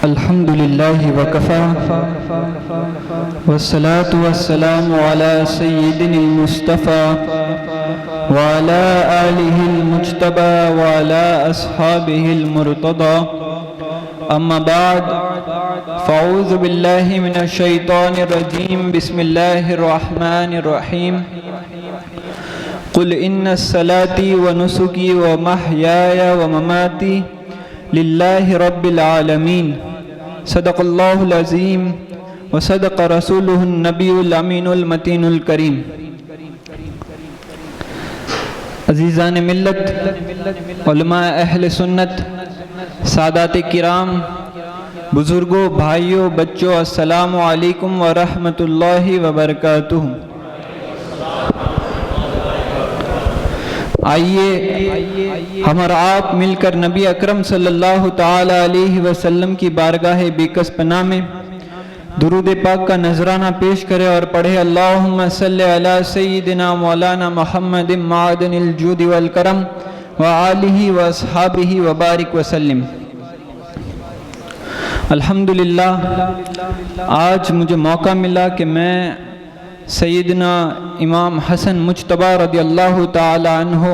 الحمد لله وكفى والصلاة والسلام على سيدنا المصطفى وعلى آله المجتبى وعلى أصحابه المرتضى أما بعد فأعوذ بالله من الشيطان الرجيم بسم الله الرحمن الرحيم قل إن صلاتي ونسكي ومحياي ومماتي لله رب العالمين صدق الله العظيم وصدق رسوله النبي الأمين المتين الكريم. عزیزان ملت، علماء اہل سنت، سادات کرام، بزرگوں، بھائیوں، بچوں، السلام علیکم ورحمۃ اللہ وبرکاتہ. آئیے ہم اور آپ مل کر نبی اکرم صلی اللہ تعالی علیہ وسلم کی بارگاہ بیکس پناہ میں درود پاک کا نذرانہ پیش کرے اور پڑھے اللہم صلی علی سیدنا مولانا محمد معدن الجود والکرم وآلہ واصحابہ وبارک وسلم. الحمدللہ آج مجھے موقع ملا کہ میں سیدنا امام حسن مجتبیٰ رضی اللہ تعالی عنہ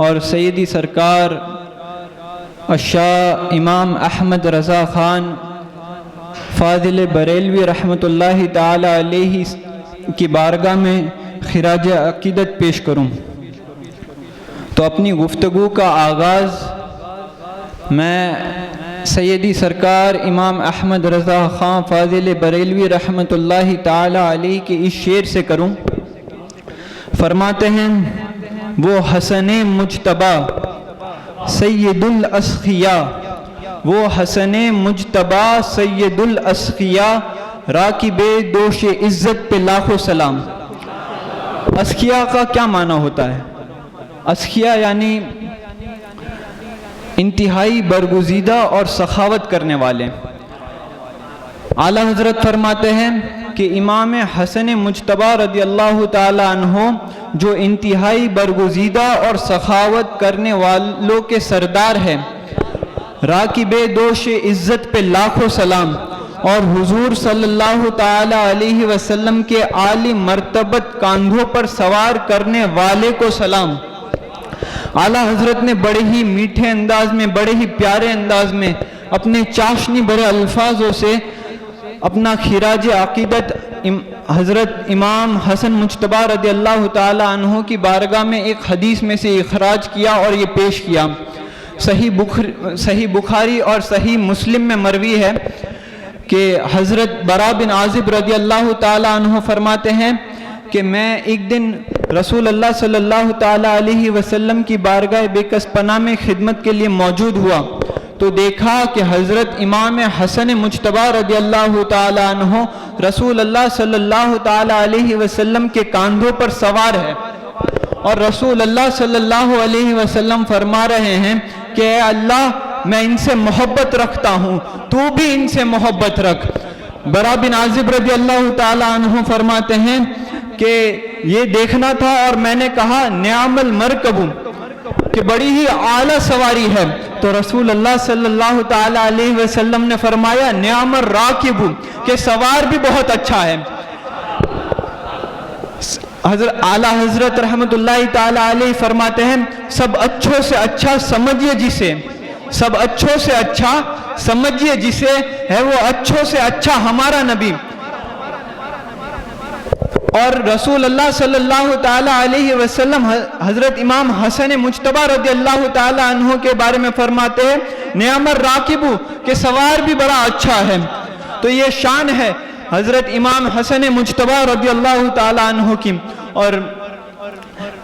اور سیدی سرکار الشاہ امام احمد رضا خان فاضل بریلوی رحمۃ اللہ تعالی علیہ کی بارگاہ میں خراج عقیدت پیش کروں. تو اپنی گفتگو کا آغاز میں سیدی سرکار امام احمد رضا خان فاضل بریلوی رحمۃ اللہ تعالی علیہ کے اس شعر سے کروں. فرماتے ہیں وہ حسن مجتبیٰ سید الاسخیاء، وہ حسن مجتبیٰ سید الاسخیاء، راکب دوش عزت پہ لاکھوں سلام. اسخیاء کا کیا معنی ہوتا ہے؟ اسخیاء یعنی انتہائی برگزیدہ اور سخاوت کرنے والے. اعلیٰ حضرت فرماتے ہیں کہ امام حسن مجتبیٰ رضی اللہ تعالی عنہ جو انتہائی برگزیدہ اور سخاوت کرنے والوں کے سردار ہیں، راکب دوش عزت پہ لاکھوں سلام، اور حضور صلی اللہ تعالی علیہ وسلم کے عالی مرتبت کاندھوں پر سوار کرنے والے کو سلام. اعلیٰ حضرت نے بڑے ہی میٹھے انداز میں، بڑے ہی پیارے انداز میں اپنے چاشنی بھرے الفاظوں سے اپنا خراج عقیدت حضرت امام حسن مجتبیٰ رضی اللہ تعالی عنہ کی بارگاہ میں ایک حدیث میں سے اخراج کیا اور یہ پیش کیا. صحیح بخاری اور صحیح مسلم میں مروی ہے کہ حضرت برا بن عازب رضی اللہ تعالی عنہ فرماتے ہیں کہ میں ایک دن رسول اللہ صلی اللہ تعالی علیہ وسلم کی بارگاہ بیکس پناہ میں خدمت کے لیے موجود ہوا تو دیکھا کہ حضرت امام حسن مجتبیٰ رضی اللہ تعالی عنہ رسول اللہ صلی اللہ تعالی علیہ وسلم کے کاندھوں پر سوار ہے، اور رسول اللہ صلی اللہ علیہ وسلم فرما رہے ہیں کہ اے اللہ میں ان سے محبت رکھتا ہوں، تو بھی ان سے محبت رکھ. برا بن عازب رضی اللہ تعالی عنہ فرماتے ہیں کہ یہ دیکھنا تھا اور میں نے کہا نعم المرکب، کہ بڑی ہی اعلیٰ سواری ہے. تو رسول اللہ صلی اللہ تعالی علیہ وسلم نے فرمایا نعم الراکب، کہ سوار بھی بہت اچھا ہے. اعلیٰ حضرت رحمت اللہ تعالی علیہ فرماتے ہیں سب اچھوں سے اچھا سمجھیے جسے، سب اچھوں سے اچھا سمجھیے جسے، ہے وہ اچھوں سے اچھا ہمارا نبی. اور رسول اللہ صلی اللہ تعالی علیہ وسلم حضرت امام حسن مجتبیٰ رضی اللہ تعالی عنہ کے بارے میں فرماتے ہیں نعم الراکب، کہ سوار بھی بڑا اچھا ہے. تو یہ شان ہے حضرت امام حسن مجتبیٰ رضی اللہ تعالی عنہ کی. اور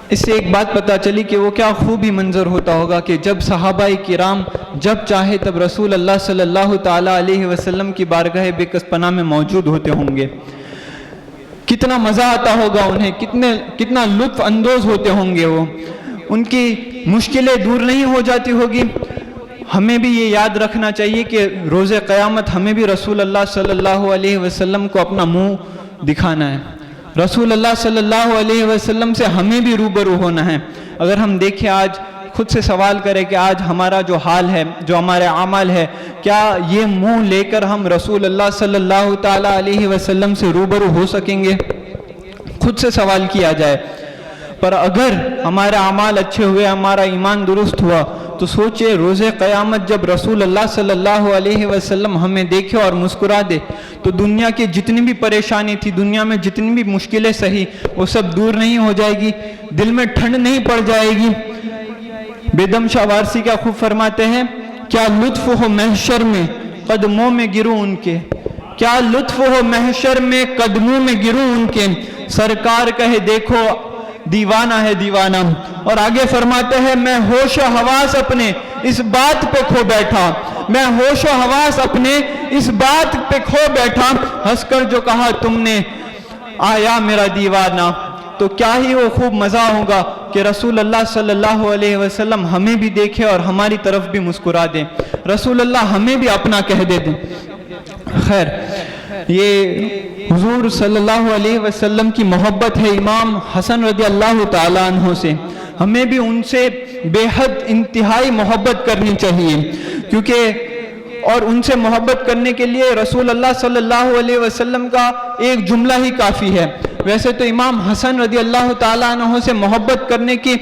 اس سے ایک بات پتہ چلی کہ وہ کیا خوبی منظر ہوتا ہوگا کہ جب صحابہ کرام جب چاہے تب رسول اللہ صلی اللہ تعالی علیہ وسلم کی بارگاہ بیکس پناہ میں موجود ہوتے ہوں گے. کتنا مزہ آتا ہوگا انہیں، کتنا لطف اندوز ہوتے ہوں گے وہ، ان کی مشکلیں دور نہیں ہو جاتی ہوگی. ہمیں بھی یہ یاد رکھنا چاہیے کہ روز قیامت ہمیں بھی رسول اللہ صلی اللہ علیہ وسلم کو اپنا منہ دکھانا ہے، رسول اللہ صلی اللہ علیہ وسلم سے ہمیں بھی روبرو ہونا ہے. اگر ہم دیکھیں آج خود سے سوال کرے کہ آج ہمارا جو حال ہے، جو ہمارے اعمال ہے، کیا یہ منہ لے کر ہم رسول اللہ صلی اللہ تعالیٰ علیہ وسلم سے روبرو ہو سکیں گے؟ خود سے سوال کیا جائے۔ پر اگر ہمارے اعمال اچھے ہوئے، ہمارا ایمان درست ہوا، تو سوچے روز قیامت جب رسول اللہ صلی اللہ علیہ وسلم ہمیں دیکھے اور مسکرا دے تو دنیا کی جتنی بھی پریشانی تھی، دنیا میں جتنی بھی مشکلیں سہی، وہ سب دور نہیں ہو جائے گی، دل میں ٹھنڈ نہیں پڑ جائے گی۔ بیدم شاہ وارسی کیا خوب فرماتے ہیں، کیا لطف ہو محشر میں قدموں میں گروں ان کے، کیا لطف ہو محشر میں قدموں میں گروں ان کے، سرکار کہے دیکھو دیوانہ ہے دیوانہ۔ اور آگے فرماتے ہیں میں ہوش و حواس اپنے اس بات پہ کھو بیٹھا، میں ہوش و حواس اپنے اس بات پہ کھو بیٹھا، ہنس کر جو کہا تم نے آیا میرا دیوانہ۔ تو کیا ہی وہ خوب مزہ ہوگا کہ رسول اللہ صلی اللہ علیہ وسلم ہمیں بھی دیکھے اور ہماری طرف بھی مسکرا دیں، رسول اللہ ہمیں بھی اپنا کہہ دے دیں۔ خیر، یہ حضور صلی اللہ علیہ وسلم کی محبت ہے امام حسن رضی اللہ تعالیٰ عنہ سے، ہمیں بھی ان سے بے حد انتہائی محبت کرنی چاہیے، کیونکہ اور ان سے محبت کرنے کے لیے رسول اللہ صلی اللہ علیہ وسلم کا ایک جملہ ہی کافی ہے۔ ویسے تو امام حسن رضی اللہ تعالیٰ عنہ سے محبت کرنے کی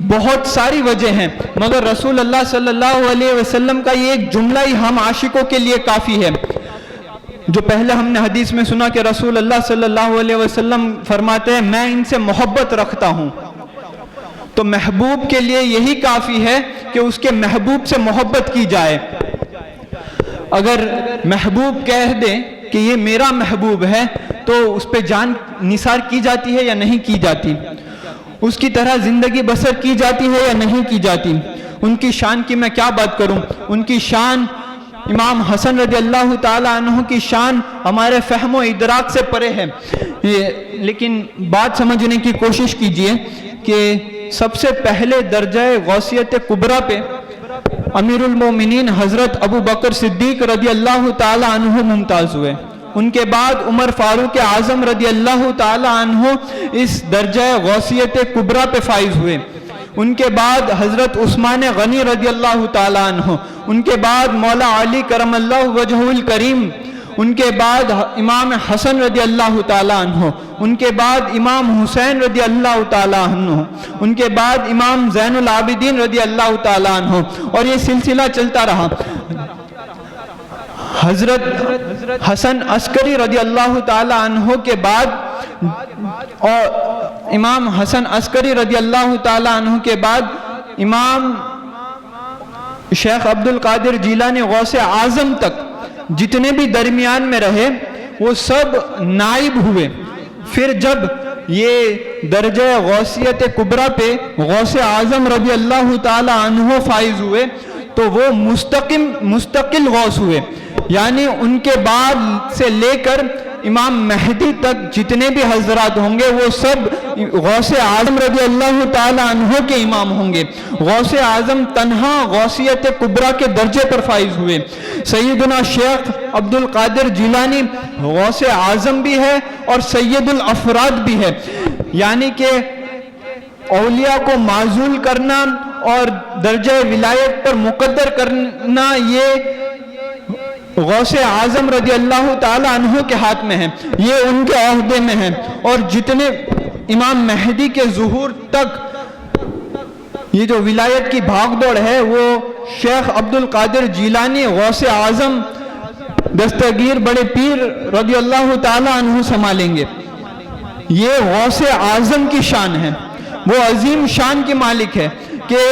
بہت ساری وجہ ہیں، مگر رسول اللہ صلی اللہ علیہ وسلم کا یہ ایک جملہ ہی ہم عاشقوں کے لیے کافی ہے۔ جو پہلے ہم نے حدیث میں سنا کہ رسول اللہ صلی اللہ علیہ وسلم فرماتے ہیں میں ان سے محبت رکھتا ہوں، تو محبوب کے لیے یہی کافی ہے کہ اس کے محبوب سے محبت کی جائے۔ اگر محبوب کہہ دے کہ یہ میرا محبوب ہے تو اس پہ جان نثار کی جاتی ہے یا نہیں کی جاتی، اس کی طرح زندگی بسر کی جاتی ہے یا نہیں کی جاتی۔ ان کی شان کی میں کیا بات کروں، ان کی شان، امام حسن رضی اللہ تعالیٰ عنہ کی شان ہمارے فہم و ادراک سے پرے ہے۔ لیکن بات سمجھنے کی کوشش کیجئے کہ سب سے پہلے درجہ غوثیت کبریٰ پہ امیر المومنین حضرت ابو بکر صدیق رضی اللہ تعالیٰ عنہ ممتاز ہوئے، ان کے بعد عمر فاروق اعظم رضی اللہ تعالیٰ عنہ اس درجہ غوثیت کبریٰ پہ فائز ہوئے، ان کے بعد حضرت عثمان غنی رضی اللہ تعالیٰ عنہ، ان کے بعد مولا علی کرم اللہ وجہہ الکریم، ان کے بعد امام حسن رضی اللہ تعالیٰ عنہ، ان کے بعد امام حسین رضی اللہ تعالیٰ عنہ، ان کے بعد امام زین العابدین رضی اللہ تعالیٰ عنہ، اور یہ سلسلہ چلتا رہا۔ حضرت حسن عسکری رضی اللہ تعالیٰ عنہ کے بعد اور امام حسن عسکری رضی اللہ تعالیٰ عنہ کے بعد امام شیخ عبد القادر جیلانی غوث اعظم تک جتنے بھی درمیان میں رہے وہ سب نائب ہوئے۔ پھر جب یہ درجہ غوثیت کبریٰ پہ غوث اعظم رضی اللہ تعالیٰ عنہ فائز ہوئے تو وہ مستقل غوث ہوئے، یعنی ان کے بعد سے لے کر امام مہدی تک جتنے بھی حضرات ہوں گے وہ سب غوث اعظم رضی اللہ تعالیٰ عنہ کے امام ہوں گے۔ غوث اعظم تنہا غوثیت کبریٰ کے درجے پر فائز ہوئے۔ سیدنا شیخ عبد القادر جیلانی غوث اعظم بھی ہے اور سید الافراد بھی ہے، یعنی کہ اولیاء کو معزول کرنا اور درجہ ولایت پر مقدر کرنا یہ غوث اعظم رضی اللہ تعالیٰ عنہ کے ہاتھ میں ہے، یہ ان کے عہدے میں ہے۔ اور جتنے امام مہدی کے ظہور تک یہ جو ولایت کی بھاگ دوڑ ہے وہ شیخ عبد القادر جیلانی غوث اعظم دستگیر بڑے پیر رضی اللہ تعالیٰ عنہ سنبھالیں گے۔ یہ غوث اعظم کی شان ہے، وہ عظیم شان کی مالک ہے کہ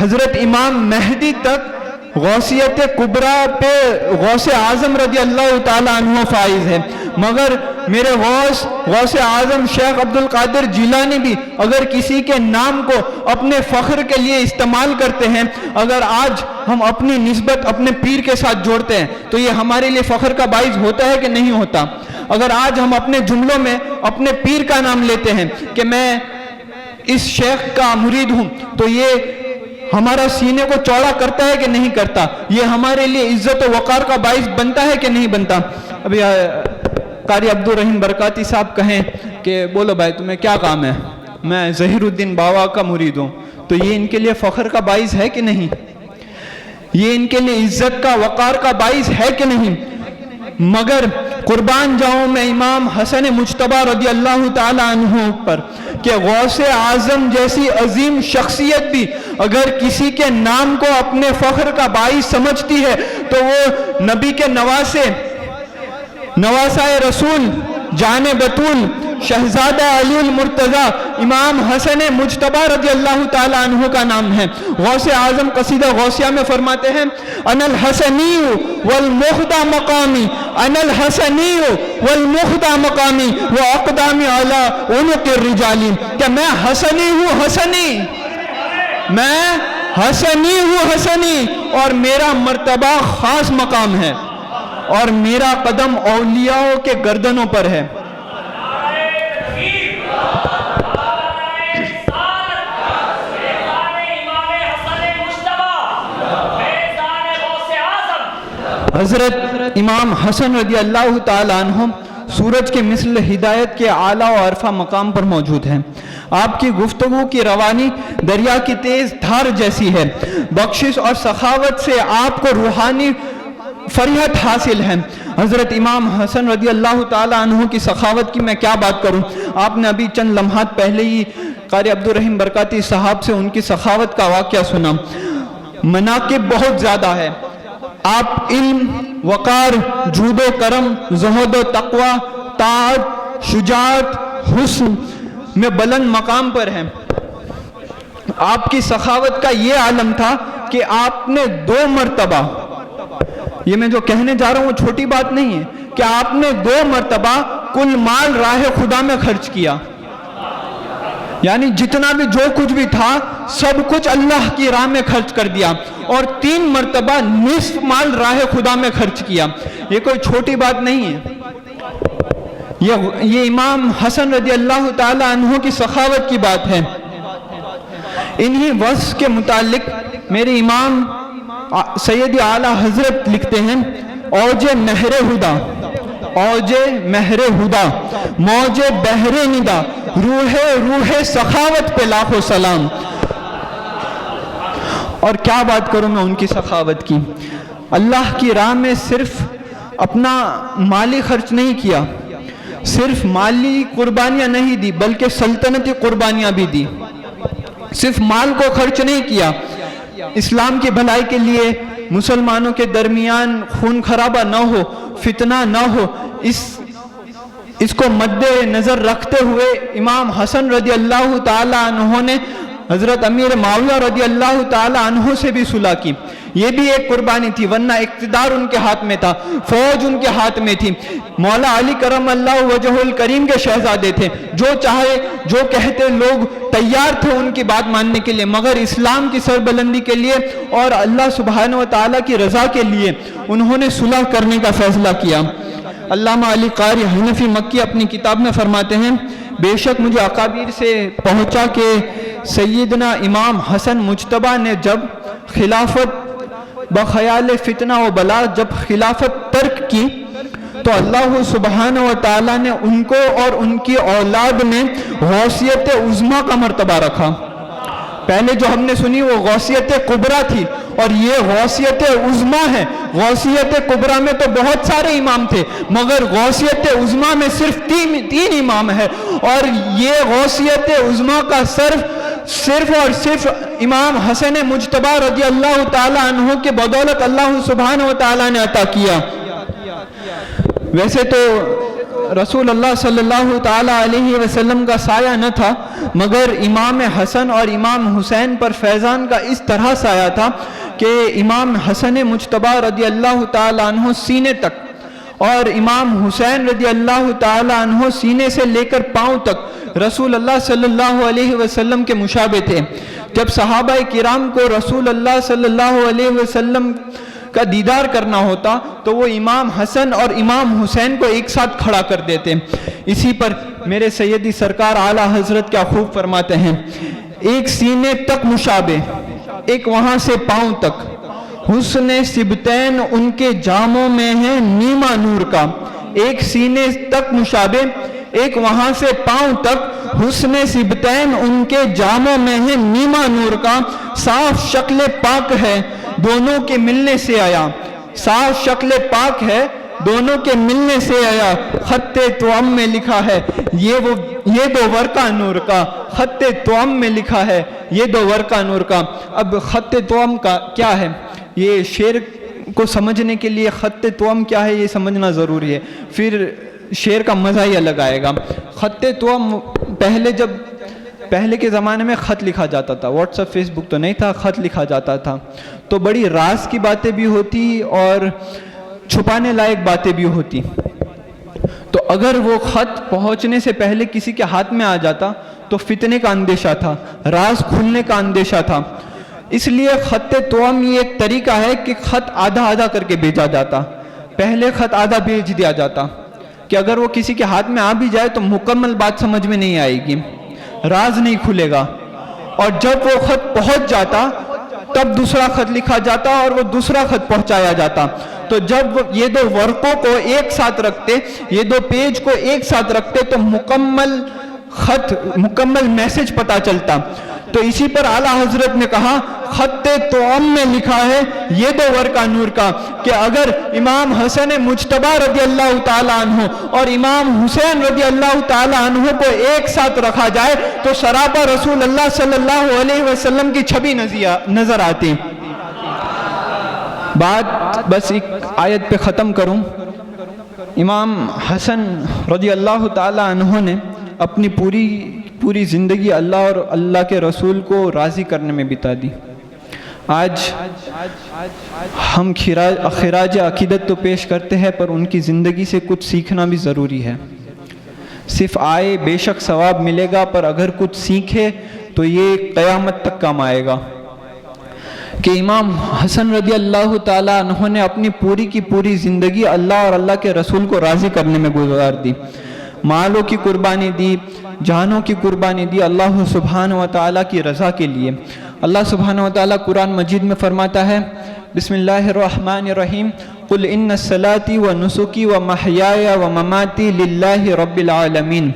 حضرت امام مہدی تک غوثیت کبریٰ پہ غوث اعظم رضی اللہ تعالیٰ عنہ فائز ہے، مگر میرے غوث اعظم شیخ عبد القادر جیلانی بھی اگر کسی کے نام کو اپنے فخر کے لیے استعمال کرتے ہیں، اگر آج ہم اپنی نسبت اپنے پیر کے ساتھ جوڑتے ہیں تو یہ ہمارے لیے فخر کا باعث ہوتا ہے کہ نہیں ہوتا؟ اگر آج ہم اپنے جملوں میں اپنے پیر کا نام لیتے ہیں کہ میں اس شیخ کا مرید ہوں تو یہ ہمارا سینے کو چوڑا کرتا ہے کہ نہیں کرتا؟ یہ ہمارے لیے عزت و وقار کا باعث بنتا ہے کہ نہیں بنتا؟ ابھی قاری عبد الرحیم برکاتی صاحب کہیں کہ بولو بھائی تمہیں کیا کام ہے؟ میں ظہیر الدین باوا کا مرید ہوں۔ تو تو یہ ان کے لیے فخر کا باعث ہے کہ نہیں؟ یہ ان کے لیے عزت کا وقار کا باعث ہے کہ نہیں؟ مگر قربان جاؤں میں امام حسن مجتبی رضی اللہ تعالی عنہ پر کہ غوث اعظم جیسی عظیم شخصیت بھی اگر کسی کے نام کو اپنے فخر کا باعث سمجھتی ہے تو وہ نبی کے نواسہ رسول جان بطول شہزادہ علی المرتضی امام حسن مجتبی رضی اللہ تعالی عنہ کا نام ہے۔ غوث اعظم قصیدہ غوثیہ میں فرماتے ہیں انا الحسنی والمخدع مقامی، انا الحسنی والمخدع مقامی واقدامی علی عنق الرجال، کہ میں حسنی ہوں، میں حسنی ہوں حسنی، اور میرا مرتبہ خاص مقام ہے، اور میرا قدم اولیاء کے گردنوں پر ہے۔ حضرت امام حسن رضی اللہ تعالی عنہ سورج کے مثل ہدایت کے اعلیٰ و عرفہ مقام پر موجود ہیں۔ آپ کی گفتگو کی روانی دریا کی تیز دھار جیسی ہے، بخشش اور سخاوت سے آپ کو روحانی فریحت حاصل ہے۔ حضرت امام حسن رضی اللہ تعالی عنہ کی سخاوت کی میں کیا بات کروں، آپ نے ابھی چند لمحات پہلے ہی قاری عبدالرحیم برکاتی صاحب سے ان کی سخاوت کا واقعہ سنا۔ مناقب بہت زیادہ ہے، آپ علم، وقار، جود و کرم، زہد و تقوی، طاعت، شجاعت، حسن میں بلند مقام پر ہیں۔ آپ کی سخاوت کا یہ عالم تھا کہ آپ نے 2 مرتبہ، یہ میں جو کہنے جا رہا ہوں وہ چھوٹی بات نہیں ہے، کہ آپ نے 2 مرتبہ کل مال راہ خدا میں خرچ کیا، یعنی جتنا بھی جو کچھ بھی تھا سب کچھ اللہ کی راہ میں خرچ کر دیا، اور 3 مرتبہ نصف مال راہ خدا میں خرچ کیا۔ یہ کوئی چھوٹی بات نہیں ہے، یہ امام حسن رضی اللہ تعالی عنہ کی سخاوت کی بات ہے۔ انہی وصف کے متعلق میرے امام سید اعلیٰ حضرت لکھتے ہیں اوج مہر ہدا، اوج مہر ہدا، موج بحر ندا، روح سخاوت پہ لاکھوں سلام۔ اور کیا بات کروں میں ان کی سخاوت کی، اللہ کی راہ میں صرف اپنا مالی خرچ نہیں کیا، صرف مالی قربانیاں نہیں دی بلکہ سلطنتی قربانیاں بھی دی، صرف مال کو خرچ نہیں کیا، اسلام کی بھلائی کے لیے مسلمانوں کے درمیان خون خرابہ نہ ہو، فتنہ نہ ہو، اس کو مد نظر رکھتے ہوئے امام حسن رضی اللہ تعالی عنہ نے حضرت امیر معاویہ رضی اللہ تعالی عنہ سے بھی صلح کی۔ یہ بھی ایک قربانی تھی، ورنہ اقتدار ان کے ہاتھ میں تھا، فوج ان کے ہاتھ میں تھی، مولا علی کرم اللہ وجہ الکریم کے شہزادے تھے، جو چاہے جو کہتے لوگ تیار تھے ان کی بات ماننے کے لیے، مگر اسلام کی سربلندی کے لیے اور اللہ سبحانہ و تعالیٰ کی رضا کے لیے انہوں نے صلح کرنے کا فیصلہ کیا۔ علامہ علی قاری حنفی مکی اپنی کتاب میں فرماتے ہیں بے شک مجھے اکابر سے پہنچا کہ سیدنا امام حسن مجتبی نے جب خلافت بخیال فتنہ و بلا جب خلافت ترک کی تو اللہ سبحانہ و تعالیٰ نے ان کو اور ان کی اولاد میں غوثیت عظمیٰ کا مرتبہ رکھا۔ پہلے جو ہم نے سنی وہ غوثیت کبریٰ تھی، اور یہ غوثیت عظمیٰ ہے۔ غوثیت کبریٰ میں تو بہت سارے امام تھے، مگر غوثیت عظمیٰ میں صرف 3 امام ہے، اور یہ غوثیت عظمیٰ کا صرف اور صرف امام حسن مجتبی رضی اللہ تعالی عنہ کے بدولت اللہ سبحانہ و تعالی نے عطا کیا۔ ویسے تو رسول اللہ صلی اللہ تعالی علیہ وسلم کا سایہ نہ تھا، مگر امام حسن اور امام حسین پر فیضان کا اس طرح سایہ تھا کہ امام حسن مجتبی رضی اللہ تعالی عنہ سینے تک اور امام حسین رضی اللہ تعالی عنہ سینے سے لے کر پاؤں تک رسول اللہ صلی اللہ علیہ وسلم کے مشابہ تھے۔ جب صحابہ کرام کو رسول اللہ صلی اللہ علیہ وسلم کا دیدار کرنا ہوتا تو وہ امام حسن اور امام حسین کو ایک ساتھ کھڑا کر دیتے۔ اسی پر میرے سیدی سرکار اعلیٰ حضرت کیا خوب فرماتے ہیں، ایک سینے تک مشابہ، ایک وہاں سے پاؤں تک، حسن سبتین ان کے جاموں میں ہے نیما نور کا۔ ایک سینے تک مشابہ، ایک وہاں سے پاؤں تک، حسن سبتین ان کے جاموں میں ہے نیما نور کا، صاف شکل پاک ہے دونوں کے ملنے سے آیا، صاف شکل پاک ہے دونوں کے ملنے سے آیا، خط توام میں لکھا ہے یہ دو ورقہ نور کا، خط توام میں لکھا ہے یہ دو ورقہ نور کا۔ اب خط توام کا کیا ہے، یہ شعر کو سمجھنے کے لیے خط توام کیا ہے یہ سمجھنا ضروری ہے، پھر شعر کا مزہ ہی الگ آئے گا۔ خط توام پہلے کے زمانے میں خط لکھا جاتا تھا، واٹس ایپ فیس بک تو نہیں تھا، خط لکھا جاتا تھا، تو بڑی راز کی باتیں بھی ہوتی اور چھپانے لائق باتیں بھی ہوتی، تو اگر وہ خط پہنچنے سے پہلے کسی کے ہاتھ میں آ جاتا تو فتنے کا اندیشہ تھا، راز کھلنے کا اندیشہ تھا، اس لیے خط توام یہ ایک طریقہ ہے کہ خط آدھا آدھا کر کے بھیجا جاتا، پہلے خط آدھا بھیج دیا جاتا کہ اگر وہ کسی کے ہاتھ میں آ بھی جائے تو مکمل بات سمجھ میں نہیں آئے گی، راز نہیں کھلے گا، اور جب وہ خط پہنچ جاتا تب دوسرا خط لکھا جاتا اور وہ دوسرا خط پہنچایا جاتا، تو جب یہ دو ورقوں کو ایک ساتھ رکھتے، یہ دو پیج کو ایک ساتھ رکھتے تو مکمل میسج پتا چلتا، تو اسی پر اعلیٰ حضرت نے کہا خط توام میں لکھا ہے یہ دو ورقہ نور کا، کہ اگر امام حسن مجتبی رضی اللہ تعالیٰ عنہ اور امام حسین رضی اللہ تعالیٰ عنہ کو ایک ساتھ رکھا جائے تو سراپا رسول اللہ صلی اللہ علیہ وسلم کی چھبی نظر آتی۔ بات بس ایک آیت پہ ختم کروں، امام حسن رضی اللہ تعالیٰ عنہ نے اپنی پوری زندگی اللہ اور اللہ کے رسول کو راضی کرنے میں بتا دی۔ آج ہم خراج عقیدت تو پیش کرتے ہیں پر ان کی زندگی سے کچھ سیکھنا بھی ضروری ہے، صرف آئے بے شک ثواب ملے گا پر اگر کچھ سیکھے تو یہ قیامت تک کام آئے گا، کہ امام حسن رضی اللہ تعالیٰ عنہ نے اپنی پوری زندگی اللہ اور اللہ کے رسول کو راضی کرنے میں گزار دی، مالوں کی قربانی دی، جانوں کی قربانی دی اللہ سبحانہ و تعالیٰ کی رضا کے لیے۔ اللہ سبحانہ و تعالیٰ قرآن مجید میں فرماتا ہے بسم اللہ الرحمن الرحیم قل ان صلاتی و نسکی و محیایا و مماتی للہ رب العالمین،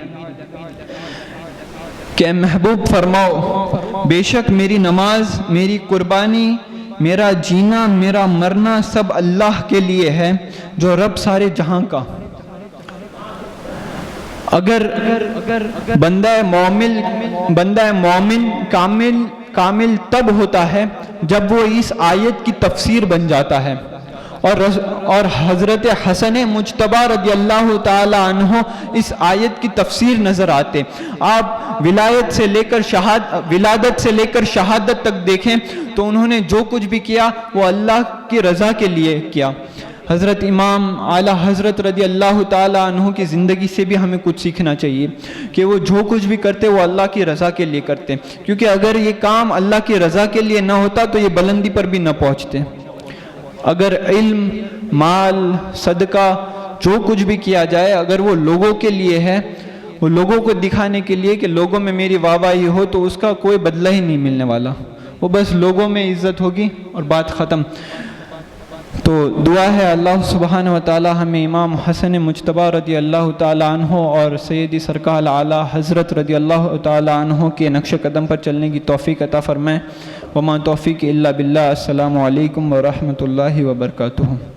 کہ محبوب فرماؤ بے شک میری نماز، میری قربانی، میرا جینا، میرا مرنا سب اللہ کے لیے ہے جو رب سارے جہاں کا۔ اگر بندہ مومن کامل تب ہوتا ہے جب وہ اس آیت کی تفسیر بن جاتا ہے، اور حضرت حسن مجتبی رضی اللہ تعالی عنہ اس آیت کی تفسیر نظر آتے۔ آپ ولادت سے لے کر شہادت تک دیکھیں تو انہوں نے جو کچھ بھی کیا وہ اللہ کی رضا کے لیے کیا۔ حضرت امام اعلیٰ حضرت رضی اللہ تعالی عنہ کی زندگی سے بھی ہمیں کچھ سیکھنا چاہیے کہ وہ جو کچھ بھی کرتے وہ اللہ کی رضا کے لیے کرتے، کیونکہ اگر یہ کام اللہ کی رضا کے لیے نہ ہوتا تو یہ بلندی پر بھی نہ پہنچتے۔ اگر علم، مال، صدقہ جو کچھ بھی کیا جائے اگر وہ لوگوں کے لیے ہے، وہ لوگوں کو دکھانے کے لیے کہ لوگوں میں میری واہ واہی ہو، تو اس کا کوئی بدلہ ہی نہیں ملنے والا، وہ بس لوگوں میں عزت ہوگی اور بات ختم۔ تو دعا ہے اللہ سبحانہ و تعالی ہمیں امام حسن مجتبی رضی اللہ تعالی عنہ اور سیدی سرکار اعلیٰ حضرت رضی اللہ تعالی عنہ کے نقش قدم پر چلنے کی توفیق عطا فرمائے۔ وما توفیق الا باللہ۔ السلام علیکم ورحمۃ اللہ وبرکاتہ۔